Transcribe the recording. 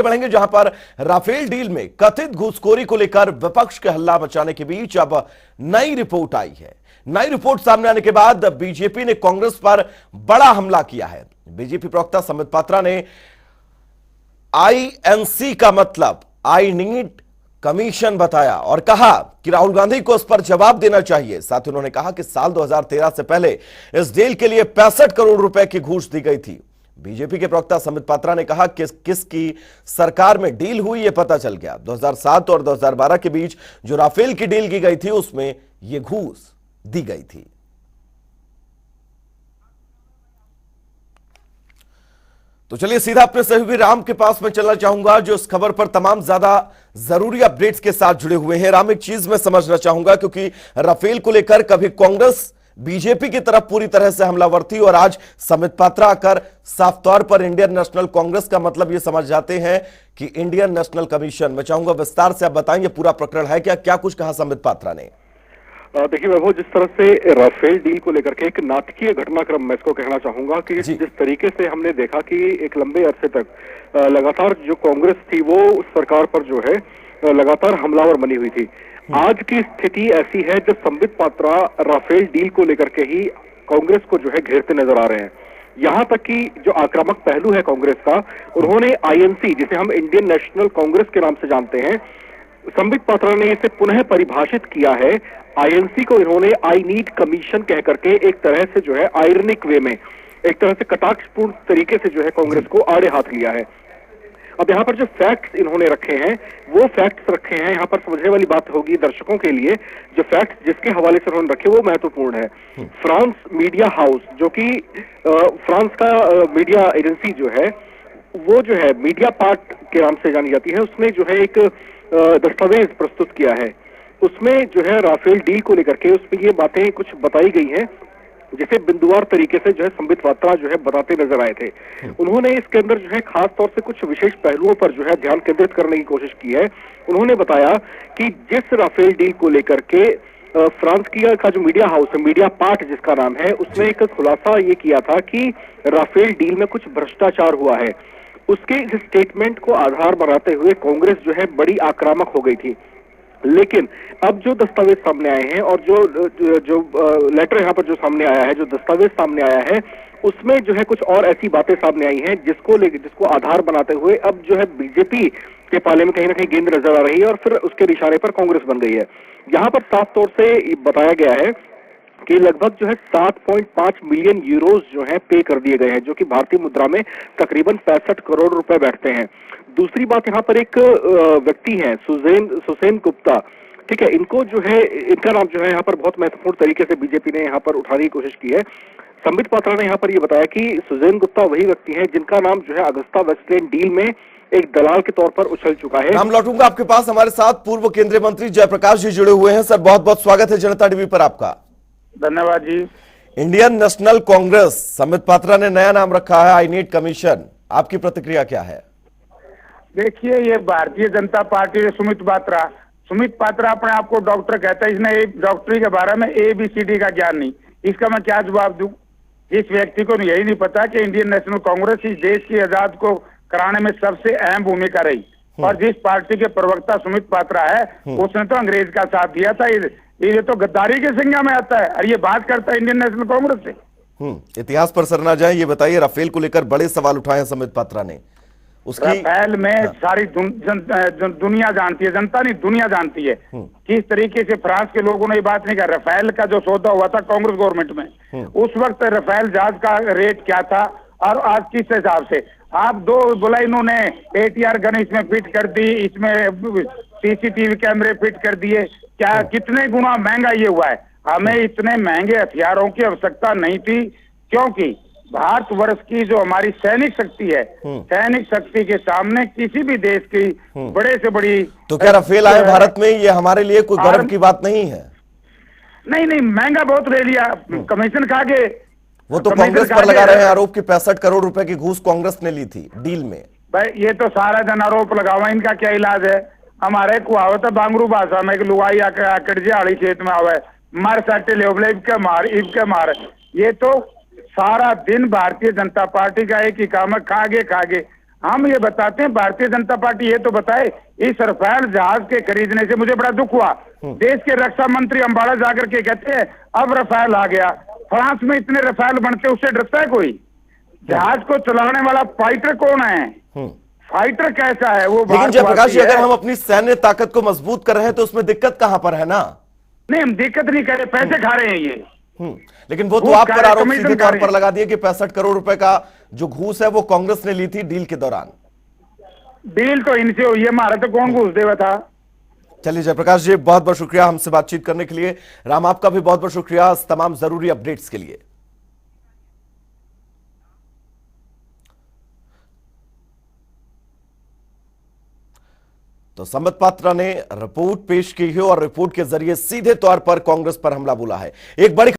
आगे बढ़ेंगे, जहां पर राफेल डील में कथित घूसखोरी को लेकर विपक्ष के हल्ला मचाने के बीच अब नई रिपोर्ट आई है। नई रिपोर्ट सामने आने के बाद बीजेपी ने कांग्रेस पर बड़ा हमला किया है। बीजेपी प्रवक्ता संबित पात्रा ने आईएनसी का मतलब आई नीड कमीशन बताया और कहा कि राहुल गांधी को उस पर जवाब देना चाहिए। साथ ही उन्होंने कहा कि साल 2013 से पहले इस डील के लिए 65 करोड़ रुपए की घूस दी गई थी। बीजेपी के प्रवक्ता संबित पात्रा ने कहा कि किसकी सरकार में डील हुई यह पता चल गया। 2007 और 2012 के बीच जो राफेल की डील की गई थी उसमें यह घूस दी गई थी। तो चलिए सीधा अपने सहयोगी राम के पास में चलना चाहूंगा, जो इस खबर पर तमाम ज्यादा जरूरी अपडेट्स के साथ जुड़े हुए हैं। राम, एक चीज मैं समझना चाहूंगा, क्योंकि राफेल को लेकर कभी कांग्रेस बीजेपी की तरफ पूरी तरह से हमलावर थी और आज संबित पात्रा आकर साफ तौर पर इंडियन नेशनल कांग्रेस का मतलब यह समझ जाते हैं कि इंडियन नेशनल कमीशन। मैं चाहूंगा विस्तार से आप बताएंगे पूरा प्रकरण है क्या, क्या कुछ कहा संबित पात्रा ने? देखिए वैभव, जिस तरह से राफेल डील को लेकर के एक नाटकीय घटनाक्रम मैं इसको कहना चाहूंगा कि जिस तरीके से हमने देखा कि एक लंबे अरसे तक लगातार जो कांग्रेस थी वो उस सरकार पर जो है लगातार हमलावर बनी हुई थी। आज की स्थिति ऐसी है जब संबित पात्रा राफेल डील को लेकर के ही कांग्रेस को जो है घेरते नजर आ रहे हैं। यहाँ तक कि जो आक्रामक पहलू है कांग्रेस का, उन्होंने आईएनसी, जिसे हम इंडियन नेशनल कांग्रेस के नाम से जानते हैं, संबित पात्रा ने इसे पुनः परिभाषित किया है। आईएनसी को इन्होंने आई नीड कमीशन कह करके एक तरह से जो है आयरनिक वे में, एक तरह से कटाक्षपूर्ण तरीके से जो है कांग्रेस को आड़े हाथ लिया है। अब यहाँ पर जो फैक्ट्स इन्होंने रखे हैं वो फैक्ट्स रखे हैं, यहाँ पर समझने वाली बात होगी दर्शकों के लिए, जो फैक्ट्स जिसके हवाले से उन्होंने रखे वो महत्वपूर्ण है। फ्रांस मीडिया हाउस, जो कि फ्रांस का मीडिया एजेंसी जो है वो जो है मीडिया पार्ट के नाम से जानी जाती है, उसने जो है एक दस्तावेज प्रस्तुत किया है। उसमें जो है राफेल डील को लेकर के उसमें ये बातें कुछ बताई गई हैं जिसे बिंदुवार तरीके से जो है संबित पात्रा जो है बताते नजर आए थे। उन्होंने इसके अंदर जो है खास तौर से कुछ विशेष पहलुओं पर जो है ध्यान केंद्रित करने की कोशिश की है। उन्होंने बताया कि जिस राफेल डील को लेकर के फ्रांस का जो मीडिया हाउस है, मीडिया पार्ट जिसका नाम है, उसने एक खुलासा ये किया था कि राफेल डील में कुछ भ्रष्टाचार हुआ है। उसके इस स्टेटमेंट को आधार बनाते हुए कांग्रेस जो है बड़ी आक्रामक हो गई थी। लेकिन अब जो दस्तावेज सामने आए हैं और जो लेटर यहाँ पर जो सामने आया है, जो दस्तावेज सामने आया है, उसमें जो है कुछ और ऐसी बातें सामने आई हैं जिसको आधार बनाते हुए अब जो है बीजेपी के पाले में कहीं ना कहीं गेंद नजर आ रही है और फिर उसके इशारे पर कांग्रेस बन गई है। यहाँ पर साफ तौर से बताया गया है कि लगभग जो है 7.5 मिलियन यूरोज जो है पे कर दिए गए हैं, जो कि भारतीय मुद्रा में तकरीबन 65 करोड़ रुपए बैठते हैं। दूसरी बात, यहाँ पर एक व्यक्ति है सुसेन गुप्ता, ठीक है, इनको जो है इनका नाम जो है यहाँ पर बहुत महत्वपूर्ण तरीके से बीजेपी ने यहाँ पर उठाने की कोशिश की है। संबित पात्रा ने यहाँ पर ये बताया कि सुसेन गुप्ता वही व्यक्ति है जिनका नाम जो है अगस्ता वेस्टलैंड डील में एक दलाल के तौर पर उछल चुका है। हम लौटूंगा आपके पास, हमारे साथ पूर्व केंद्रीय मंत्री जयप्रकाश जी जुड़े हुए हैं। सर बहुत बहुत स्वागत है जनता टीवी पर आपका। धन्यवाद जी। इंडियन नेशनल कांग्रेस, संबित पात्रा ने नया नाम रखा है आई नीड कमीशन, आपकी प्रतिक्रिया क्या है? देखिए, ये भारतीय जनता पार्टी के सुमित पात्रा अपने आप को डॉक्टर कहता है, इसने डॉक्टरी के बारे में ABCD का ज्ञान नहीं। इसका मैं क्या जवाब दूं? इस व्यक्ति को यही नहीं पता कि इंडियन नेशनल कांग्रेस इस देश की आजाद को कराने में सबसे अहम भूमिका रही और जिस पार्टी के प्रवक्ता सुमित पात्रा है उसने तो अंग्रेज का साथ दिया था। ये तो गद्दारी के संज्ञा में आता है और ये बात करता है इंडियन नेशनल कांग्रेस से। इतिहास पर सरना जाए, ये बताइए, राफेल को लेकर बड़े सवाल उठाए हैं संबित पात्रा ने। राफेल में सारी दुनिया जानती है, जनता नहीं दुनिया जानती है किस तरीके से फ्रांस के लोगों ने ये बात नहीं कहा। राफेल का जो सौदा हुआ था कांग्रेस गवर्नमेंट में, उस वक्त राफेल जहाज का रेट क्या था और आज किस हिसाब से। आप दो बोला इन्होंने ATR गन इसमें फिट कर दी, इसमें CCTV कैमरे फिट कर दिए, क्या कितने गुना महंगा ये हुआ है। हमें इतने महंगे हथियारों की आवश्यकता नहीं थी, क्योंकि भारतवर्ष की जो हमारी सैनिक शक्ति है, सैनिक शक्ति के सामने किसी भी देश की बड़े से बड़ी। तो क्या राफेल आए भारत में, ये हमारे लिए कोई गर्व की बात नहीं है? नहीं, महंगा बहुत ले लिया, कमीशन खा के। वो तो कांग्रेस पर लगा रहे हैं आरोप कि 65 करोड़ रुपए की घूस कांग्रेस ने ली थी डील में। भाई ये तो सारा जन आरोप लगावा, इनका क्या इलाज है? हमारे कुआवत है बांगरू भाषा में कि लुगाई आकड़ जाड़ी खेत में आवे मार साटे ले इबके मार। ये तो सारा दिन भारतीय जनता पार्टी का एक ही काम है, खागे हम ये बताते हैं, भारतीय जनता पार्टी ये तो बताए, इस रफाल जहाज के खरीदने से मुझे बड़ा दुख हुआ। देश के रक्षा मंत्री अंबाला जाकर के कहते हैं अब रफाल आ गया। फ्रांस में इतने रफाल बनते, उससे डरता है कोई? जहाज को चलाने वाला फाइटर कौन है? फाइटर कैसा है वो? लेकिन जयप्रकाश जी, अगर हम अपनी सैन्य ताकत को मजबूत कर रहे हैं तो उसमें दिक्कत कहां पर है ना? नहीं, हम दिक्कत नहीं कर रहे, पैसे खा रहे हैं ये। लेकिन वो तो आप पर आरोप सीधे तौर पर लगा दिए कि 65 करोड़ रुपए का जो घूस है वो कांग्रेस ने ली थी डील के दौरान। डील तो इनसे हुई है, हमारा तो कौन घूस देवा था? चलिए जयप्रकाश जी, बहुत बहुत शुक्रिया हमसे बातचीत करने के लिए। राम, आपका भी बहुत बहुत शुक्रिया इस तमाम जरूरी अपडेट्स के लिए। तो संबित पात्रा ने रिपोर्ट पेश की है और रिपोर्ट के जरिए सीधे तौर पर कांग्रेस पर हमला बोला है। एक बड़ी